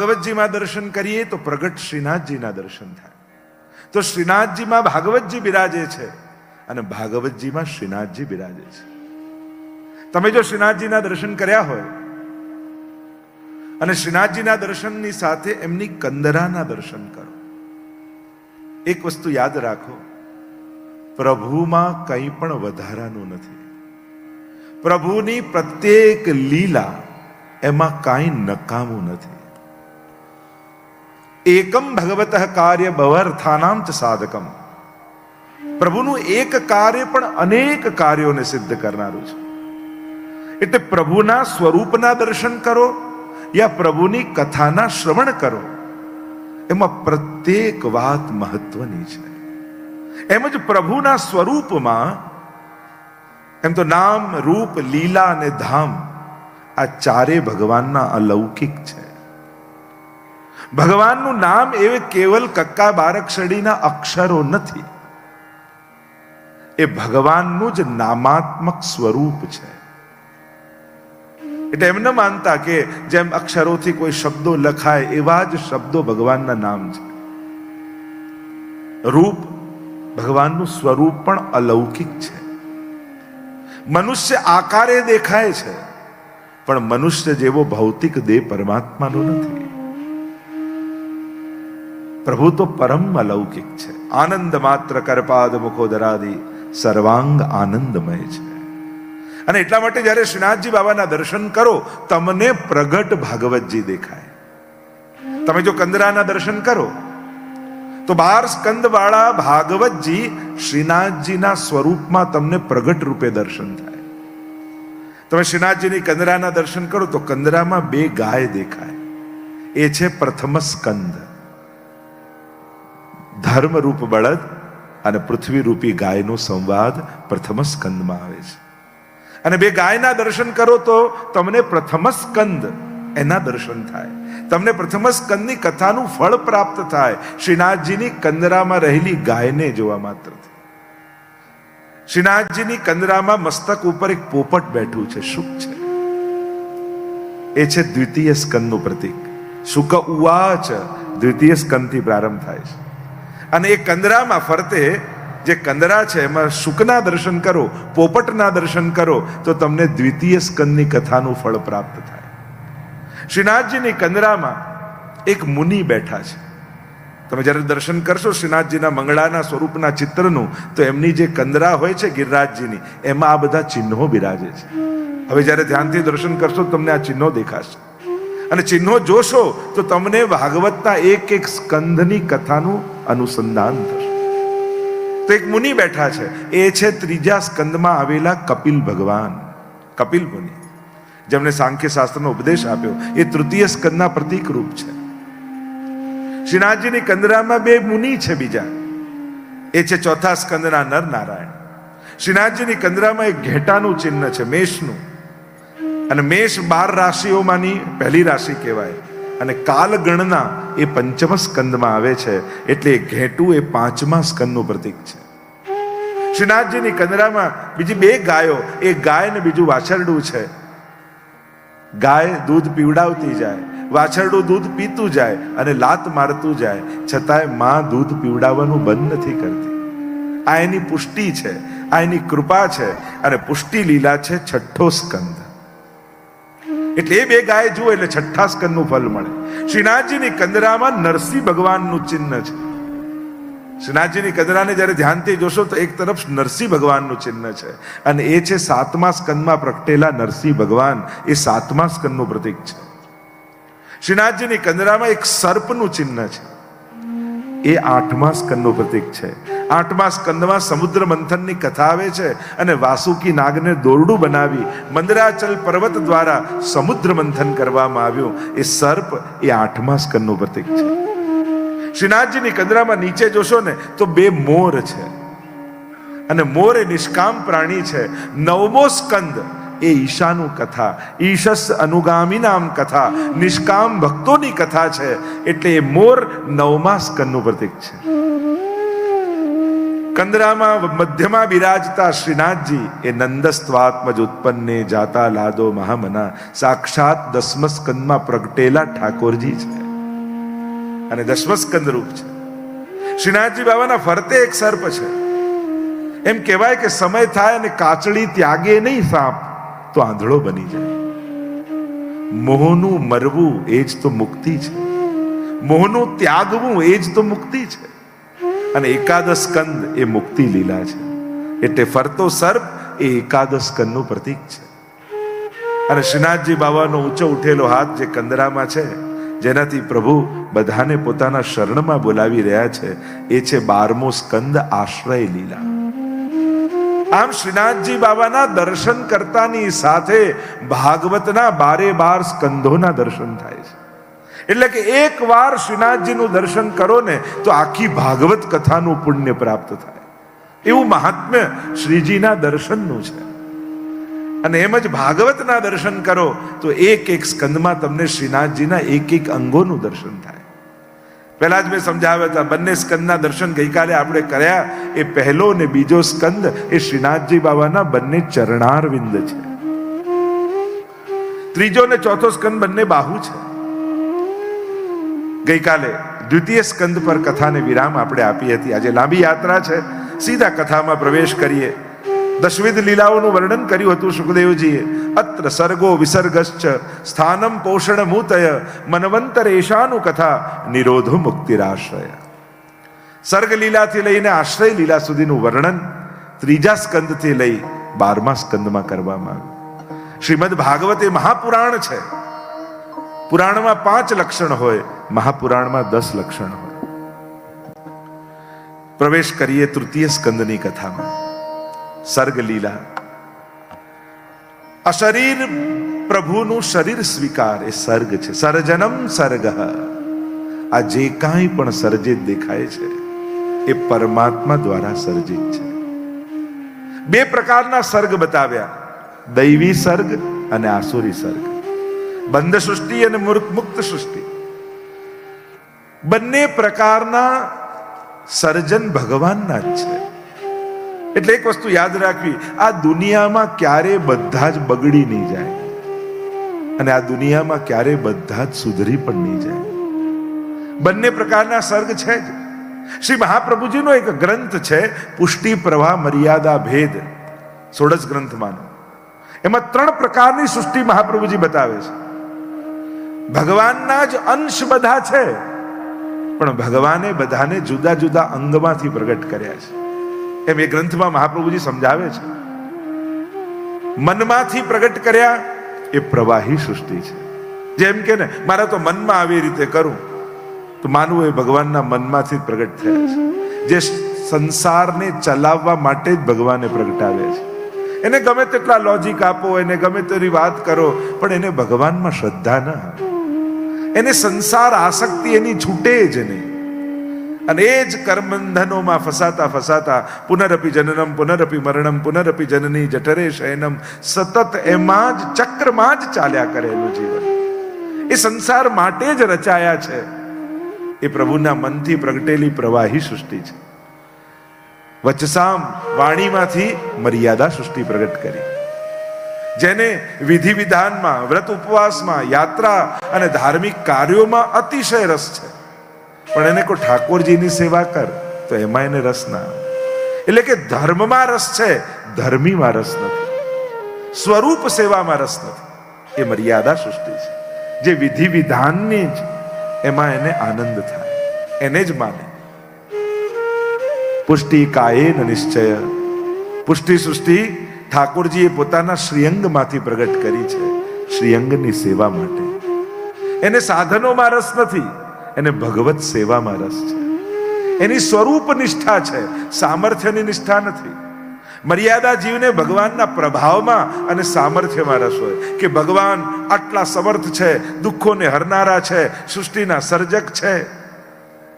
ભાગવતજીમાં દર્શન કરીએ તો પ્રગટ શ્રીનાથજીના દર્શન થાય. તો શ્રીનાથજીમાં ભાગવતજી બિરાજે છે અને ભાગવતજીમાં શ્રીનાથજી બિરાજે છે. તમે જો શ્રીનાથજીના દર્શન કર્યા હોય અને શ્રીનાથજીના દર્શનની સાથે એમની કંદરાના દર્શન કરો, એક વસ્તુ યાદ રાખો, પ્રભુમાં કંઈ પણ વધારાનું નથી. પ્રભુની પ્રત્યેક લીલા એમાં કાંઈ નકામું નથી. એકમ ભગવતઃ કાર્ય ભવર્થાનામ ચ સાધકમ. પ્રભુનું એક કાર્ય પણ અનેક કાર્યોને સિદ્ધ કરનારું છે. એટલે પ્રભુના સ્વરૂપના દર્શન કરો યા પ્રભુની કથાના શ્રવણ કરો, એમાં પ્રત્યેક વાત મહત્વની છે. એમ જ પ્રભુના સ્વરૂપમાં એમ તો નામ, રૂપ, લીલા અને ધામ આ ચારે ભગવાનના અલૌકિક છે. ભગવાનનું નામ એ કેવલ કક્કા બારક્ષડીના અક્ષરો નથી, એ ભગવાનનું જ નામાત્મક સ્વરૂપ છે. એટલે એમ ન માનતા કે જેમ અક્ષરોથી કોઈ શબ્દો લખાય એવા જ શબ્દો ભગવાનના નામ છે. રૂપ, ભગવાનનું સ્વરૂપ પણ અલૌકિક છે. મનુષ્ય આકારે દેખાય છે, પણ મનુષ્ય જેવો ભૌતિક દેહ પરમાત્માનો નથી. પ્રભુ તો પરમ અલૌકિક છે. આનંદ માત્ર કરપાદ મુખોદરાદી સર્વાંગ આનંદમય છે. અને એટલા માટે જ્યારે શ્રીનાથજી બાબાના દર્શન કરો તમને પ્રગટ ભાગવતજી દેખાય. તમે જો કંદરાના દર્શન કરો તો 12 સ્કંદ વાળા ભાગવતજી શ્રીનાથજીના સ્વરૂપમાં તમને પ્રગટ રૂપે દર્શન થાય. તમે શ્રીનાથજીની કંદરાના દર્શન કરો તો કંદરામાં 2 ગાય દેખાય. એ છે પ્રથમ સ્કંદ, ધર્મ રૂપ બળદ અને પૃથ્વી રૂપી ગાયનો સંવાદ પ્રથમ સ્કંદમાં આવે છે. અને 2 ગાયના દર્શન કરો તો તમને પ્રથમ સ્કંદ એના દર્શન થાય. તમને પ્રથમ સ્કંદની કથાનું ફળ પ્રાપ્ત થાય શ્રીનાથજીની કંદરામાં રહેલી ગાયને જોવા માત્રથી. શ્રીનાથજીની કંદરામાં મસ્તક ઉપર એક પોપટ બેઠું છે, શુક છે. એ છે દ્વિતીય સ્કંદનું પ્રતીક. શુક ઉવાચ, દ્વિતીય સ્કંદથી પ્રારંભ થાય છે. અને એ કંદરામાં ફરતે જે કંદરા છે એમાં શુકના દર્શન કરો, પોપટના દર્શન કરો તો તમને દ્વિતીય સ્કંદની કથાનું ફળ પ્રાપ્ત થાય. શ્રીનાથજીની કંદરામાં એક મુનિ બેઠા છે. તમે જ્યારે દર્શન કરશો શ્રીનાથજીના મંગળાના સ્વરૂપના ચિત્રનું તો એમની જે કંદરા હોય છે ગિરિરાજજીની, એમાં આ બધા ચિહ્નો બિરાજે છે. હવે જ્યારે ધ્યાનથી દર્શન કરશો તમને આ ચિહ્નો દેખાશે. અને ચિહ્નો જોશો તો તમને ભાગવતના એક એક સ્કંધની કથાનું અનુસંધાન થશે. તો એક મુનિ બેઠા છે, એ છે 3જા સ્કંદમાં આવેલા કપિલ ભગવાન, કપિલ મુનિ, જેમને સાંખ્ય શાસ્ત્રનો ઉપદેશ આપ્યો. એ તૃતીય સ્કંદના પ્રતીક રૂપ છે. શ્રીનાથજીની કંદરામાં 2 મુનિ છે બીજા, એ છે 4થા સ્કંદના નર નારાયણ. શ્રીનાથજીની કંદરામાં એક ઘેટાનું ચિહ્ન છે, મેષનું. અને મેષ 12 રાશિઓમાંની પહેલી રાશિ કહેવાય. અને કાલગણના એ 5મ સ્કંદમાં આવે છે, એટલે ઘેટું એ 5મા સ્કંદનું પ્રતીક છે. શ્રીનાથજીની કંદરામાં બીજી 2 ગાયો, એક ગાય ને બીજું વાછરડું છે. ગાય દૂધ પીવડાવતી જાય, વાછરડું દૂધ પીતું જાય અને લાત મારતું જાય, છતાંય માં દૂધ પીવડાવવાનું બંધ નથી કરતી. આ એની પુષ્ટિ છે, આ એની કૃપા છે. અને પુષ્ટિ લીલા છે 6ઠ્ઠો સ્કંદ. એટલે એ 2 ગાય જુઓ એટલે 6ઠ્ઠા સ્કંદનું ફલ મળે. શ્રીનાથજીની કંદરામાં નરસિંહ ભગવાનનું ચિહ્ન છે. શ્રીનાથજીની કંદરાને જ્યારે ધ્યાનથી જોશો તો એક તરફ નરસિંહ ભગવાનનું ચિહ્ન છે અને એ છે 7મા સ્કંદમાં પ્રગટેલા નરસિંહ ભગવાન, એ 7મા સ્કંદનું પ્રતીક છે. શ્રીનાથજીની કંદરામાં એક સર્પનું ચિહ્ન છે, એ 8મા સ્કંદનું પ્રતીક છે. 8મા સ્કંદમાં સમુદ્ર મંથનની કથા આવે છે અને વાસુકી નાગને દોરડું બનાવી મંદરાચલ પર્વત દ્વારા સમુદ્ર મંથન કરવામાં આવ્યું. એ સર્પ એ 8મા સ્કંદનું પ્રતીક છે. શ્રીનાથજીની કંદરામાં નીચે જોશો ને તો 2 મોર છે અને મોર એ નિષ્કામ પ્રાણી છે. 9મો સ્કંદ એ ઈશાનું કથા, ઈશસ અનુગામીનામ કથા, નિષ્કામ ભક્તોની કથા છે. એટલે એ મોર 9મા સ્કંદનું પ્રતીક છે. કંદરામાં મધ્યમાં બિરાજતા શ્રીનાથજી એ નંદસ્ત્વાત્મજ ઉત્પન્ને જાતા લાદો મહામના, સાક્ષાત 10મ સ્કંદમાં પ્રગટેલા ઠાકોરજી છે. અને 10મો સ્કંદ રૂપ છે. શ્રીનાથજી બાબાના ફરતે એક સર્પ છે. એમ કહેવાય કે સમય થાય અને કાચળી ત્યાગે નહીં સાપ તો આંધળો બની જાય. મોહનું મરવું એ જ તો મુક્તિ છે. મોહનું ત્યાગવું એ જ તો મુક્તિ છે. અને એકાદશ સ્કંદ એ મુક્તિ લીલા છે. એટલે ફરતો સર્પ એ એકાદશ સ્કંદનું પ્રતીક છે. અને શ્રીનાથજી બાબાનો ઊંચો ઉઠેલો હાથ જે કંદરામાં છે, જેનાથી પ્રભુ બધાને પોતાના શરણમાં બોલાવી રહ્યા છે, એ છે 12મો સ્કંદ આશ્રય લીલા. આમ શ્રીનાથજી બાબાના દર્શન કરતાની સાથે ભાગવતના 12 સ્કંધોના દર્શન થાય છે. એટલે કે એક વાર શ્રીનાથજીનું દર્શન કરો ને તો આખી ભાગવત કથાનું પુણ્ય પ્રાપ્ત થાય. એવું મહાત્મ્ય શ્રીજીના દર્શનનું છે. અને એમ જ ભાગવતના દર્શન કરો તો એક એક સ્કંદમાં તમને શ્રીનાથજીના એક અંગોનું દર્શન થાય. પહેલા જ મેં સમજાવ્યા હતા, બંને સ્કંદના દર્શન ગઈકાલે આપણે કર્યા. એ પહેલો ને બીજો સ્કંદ એ શ્રીનાથજી બાબાના બંને ચરણારવિંદ છે. ત્રીજો ને ચોથો સ્કંદ બંને બાહુ છે. ગઈકાલે દ્વિતીય સ્કંદ પર કથાને વિરામ આપણે આપી હતી. આજે લાંબી યાત્રા છે, સીધા કથામાં પ્રવેશ કરીએ. દશવિધ લીલાઓનું વર્ણન કર્યું હતું સુખદેવજીએ. અત્ર સર્ગો વિસર્ગશ્ચ સ્થાનમ પોષણ મૂતય મનવંતરેશાનું કથા નિરોધો મુક્તિરાશ્રય. સર્ગ લીલાથી લઈને આશ્રય લીલા સુધીનું વર્ણન ત્રીજા સ્કંદથી લઈ 12મા સ્કંદમાં કરવામાં આવ્યું. શ્રીમદ ભાગવત એ મહાપુરાણ છે. પુરાણમાં 5 લક્ષણ હોય, મહાપુરાણમાં 10 લક્ષણ હોય. પ્રવેશ કરીએ તૃતીય સ્કંદની કથામાં. સર્ગ લીલા. અશરીર પ્રભુનું શરીર સ્વીકાર એ સર્ગ છે. સર્જનમ સર્ગ. આ જે કાંઈ પણ સર્જિત દેખાય છે એ પરમાત્મા દ્વારા સર્જિત છે. 2 પ્રકારના સર્ગ બતાવ્યા, દૈવી સર્ગ અને આસુરી સર્ગ. બંધ સૃષ્ટિ અને મુક્ત સૃષ્ટિ. બંને પ્રકારના સર્જન ભગવાનના જ છે. એટલે એક વસ્તુ યાદ રાખવી, આ દુનિયામાં ક્યારે બધા જ બગડી નહીં જાય અને આ દુનિયામાં ક્યારે બધા જ સુધરી પણ નહીં જાય. બંને પ્રકારના સર્ગ છે જ. શ્રી મહાપ્રભુજીનો એક ગ્રંથ છે પુષ્ટિ પ્રવાહ મર્યાદા ભેદ, 16 ગ્રંથમાંનો. એમાં 3 પ્રકારની સૃષ્ટિ મહાપ્રભુજી બતાવે છે. ભગવાનના જ અંશ બધા છે, પણ ભગવાને બધાને જુદા જુદા અંગમાંથી પ્રગટ કર્યા છે. એમ એ ગ્રંથમાં મહાપ્રભુજી સમજાવે છે. મનમાંથી પ્રગટ કર્યા એ પ્રવાહી સૃષ્ટિ છે. જેમ કે ને મારા તો મનમાં આવી રીતે કરું તો માનવું એ ભગવાનના મનમાંથી પ્રગટ થયા છે. જે સંસારને ચલાવવા માટે જ ભગવાને પ્રગટાવ્યા છે. એને ગમે તેટલા લોજિક આપો, એને ગમે તેવી વાત કરો, પણ એને ભગવાનમાં શ્રદ્ધા ન આવે. એને સંસાર આસક્તિ એની છૂટે જ નહીં. અને એ જ કર્મબંધનોમાં ફસાતા ફસાતા પુનરપી જનનમ પુનરપી મરણમ પુનરપી જનની જઠરે શયનમ, સતત એમાં જ ચક્રમાં જ ચાલ્યા કરે એનું જીવન. એ સંસાર માટે જ રચાયા છે. એ પ્રભુના મનથી પ્રગટેલી પ્રવાહી સૃષ્ટિ છે. વચસામ વાણીમાંથી મર્યાદા સૃષ્ટિ પ્રગટ કરી. જેને વિધિ વિધાનમાં, વ્રત ઉપવાસમાં, યાત્રા અને ધાર્મિક કાર્યોમાં અતિશય રસ છે, પણ એને કોઈ ઠાકોરજીની સેવા કર તો એમાં એને રસ ના આવે. એટલે કે ધર્મમાં રસ છે, ધર્મીમાં રસ નથી. સ્વરૂપ સેવામાં રસ નથી. એ મર્યાદા સૃષ્ટિ છે. જે વિધિ વિધાનની જ એમાં એને આનંદ થાય, એને જ માને. પુષ્ટિ કાયેન નિશ્ચય. પુષ્ટિ સૃષ્ટિ ઠાકોરજીએ પોતાના શ્રીઅંગમાંથી પ્રગટ કરી છે, શ્રીઅંગની સેવા માટે. એને સાધનોમાં રસ નથી, એને ભગવત સેવામાં રસ છે. એની સ્વરૂપ નિષ્ઠા છે, સામર્થ્યની નિષ્ઠા નથી. મર્યાદા જીવને ભગવાનના પ્રભાવમાં અને સામર્થ્યમાં રસ હોય કે ભગવાન આટલા સમર્થ છે, દુઃખોને હરનારા છે, સૃષ્ટિના સર્જક છે,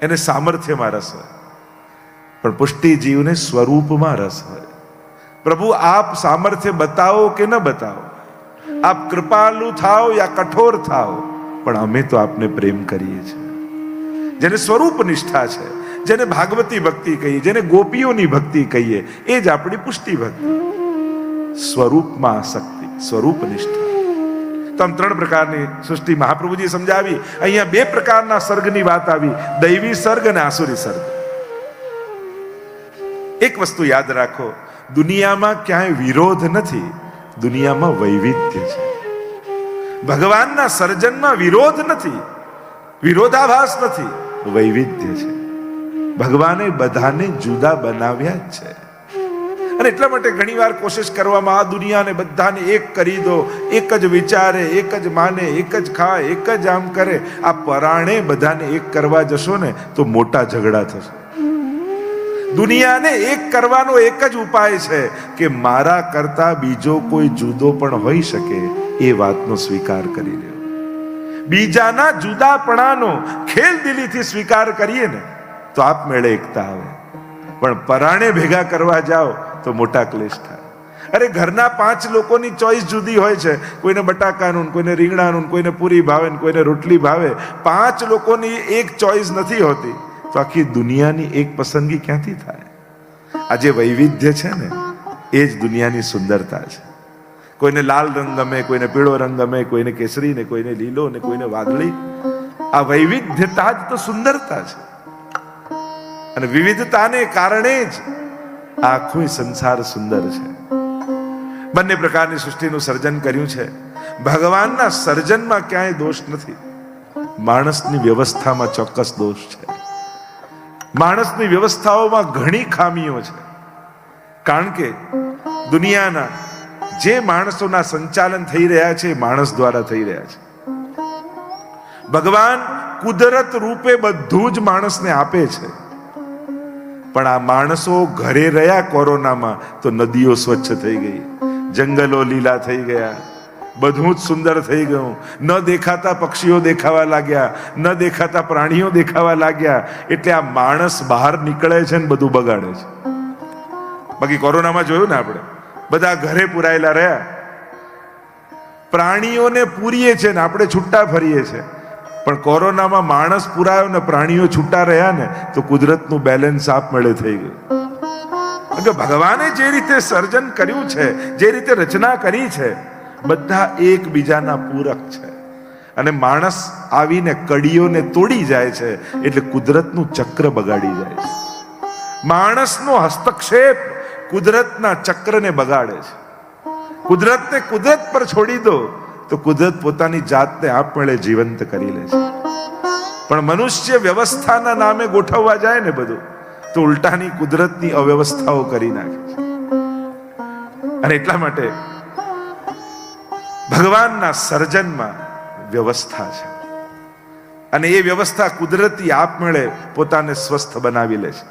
એને સામર્થ્યમાં રસ હોય. પણ પુષ્ટિ જીવને સ્વરૂપમાં રસ હોય. પ્રભુ આપ સામર્થ્ય બતાવો કે ન બતાવો, આપ કૃપાલુ થાઓ યા કઠોર થાઓ, પણ અમે તો આપને પ્રેમ કરીએ છીએ. જેને સ્વરૂપ નિષ્ઠા છે, જેને ભાગવતી ભક્તિ કહીએ, જેને ગોપીઓની ભક્તિ કહીએ, એ જ આપણી પુષ્ટિ ભક્તિ. સ્વરૂપમાં આસક્તિ, સ્વરૂપ નિષ્ઠા. તો આમ 3 પ્રકારની સૃષ્ટિ મહાપ્રભુજી સમજાવી. અહીંયા 2 પ્રકારના સર્ગની વાત આવી, દૈવી સર્ગ અને આસુરી સર્ગ. એક વસ્તુ યાદ રાખો, દુનિયામાં ક્યાંય વિરોધ નથી, દુનિયામાં વૈવિધ્ય છે. ભગવાનના સર્જનમાં વિરોધ નથી, વિરોધાભાસ નથી, વૈવિધ્ય છે. ભગવાને બધાને જુદા બનાવ્યા જ છે. અને એટલા માટે ઘણીવાર કોશિશ કરવામાં, આ દુનિયાને બધાને એક કરી દો, એક જ વિચારે, એક જ માને, એક જ ખાય, એક જ આમ કરે. આ પરાણે બધાને એક કરવા જશો ને તો મોટા ઝઘડા થશે. દુનિયાને એક કરવાનો એક જ ઉપાય છે કે મારા કરતા બીજો કોઈ જુદો પણ હોઈ શકે, એ વાતનો સ્વીકાર કરી લ્યો. બીજાના જુદાપણાનો ખેલદિલીથી સ્વીકાર કરીએ ને તો આપમેળે એકતા આવે. પણ પરાણે ભેગા કરવા જાઓ તો મોટા ક્લેશ થાય. અરે ઘરના 5 લોકોની ચોઈસ જુદી હોય છે, કોઈને બટાકાનું, કોઈને રીંગણાનું, કોઈને પૂરી ભાવે, કોઈને રોટલી ભાવે. 5 લોકોની એક ચોઈસ નથી હોતી, તો આખી દુનિયાની એક પસંદગી ક્યાંથી થાય? આ જે વૈવિધ્ય છે ને, એ જ દુનિયાની સુંદરતા છે. કોઈને લાલ રંગ ગમે, કોઈને પીળો રંગ ગમે, કોઈને કેસરી ને કોઈને લીલો ને કોઈને વાદળી. આ વૈવિધ્યતા જ તો સુંદરતા છે. અને વિવિધતાને કારણે જ આખું સંસાર સુંદર છે. બંને પ્રકારની સૃષ્ટિનું સર્જન કર્યું છે. ભગવાનના સર્જનમાં ક્યાંય દોષ નથી, માણસની વ્યવસ્થામાં ચોક્કસ દોષ છે. માણસની વ્યવસ્થાઓમાં ઘણી ખામીઓ છે. કારણ કે દુનિયાના જે માણસોના સંચાલન થઈ રહ્યા છે, માણસ દ્વારા થઈ રહ્યા છે. ભગવાન કુદરત રૂપે બધું જ માણસને આપે છે. પણ આ માણસો ઘરે રહ્યા કોરોનામાં તો નદીઓ સ્વચ્છ થઈ ગઈ, જંગલો લીલા થઈ ગયા, બધું જ સુંદર થઈ ગયું. ન દેખાતા પક્ષીઓ દેખાવા લાગ્યા, ન દેખાતા પ્રાણીઓ દેખાવા લાગ્યા. એટલે આ માણસ બહાર નીકળે છે ને બધું બગાડે છે. બાકી કોરોનામાં જોયું ને આપણે, બધા ઘરે પુરાયેલા રહ્યા. પ્રાણીઓને પૂરીએ છે ને આપણે છૂટા ફરીએ છે. પણ કોરોનામાં માણસ પુરાયો ને પ્રાણીઓ છૂટા રહ્યા ને તો કુદરતનું બેલેન્સ આપમેળે થઈ ગયું. ભગવાને જે રીતે સર્જન કર્યું છે, જે રીતે રચના કરી છે, બધા એકબીજાના પૂરક છે. અને માણસ આવીને કડીઓને તોડી જાય છે એટલે કુદરતનું ચક્ર બગાડી જાય છે. માણસનો હસ્તક્ષેપ કુદરતના ચક્રને બગાડે છે. કુદરતને કુદરત પર છોડી દો તો કુદરત પોતાની જાતને આપમેળે જીવંત કરી લે છે. પણ મનુષ્ય વ્યવસ્થાના નામે ગોઠવવા જાય ને બધું, તો ઉલટાની કુદરતની અવ્યવસ્થાઓ કરી નાખે છે. અને એટલા માટે ભગવાનના સર્જનમાં વ્યવસ્થા છે. અને એ વ્યવસ્થા કુદરતી આપમેળે પોતાને સ્વસ્થ બનાવી લે છે.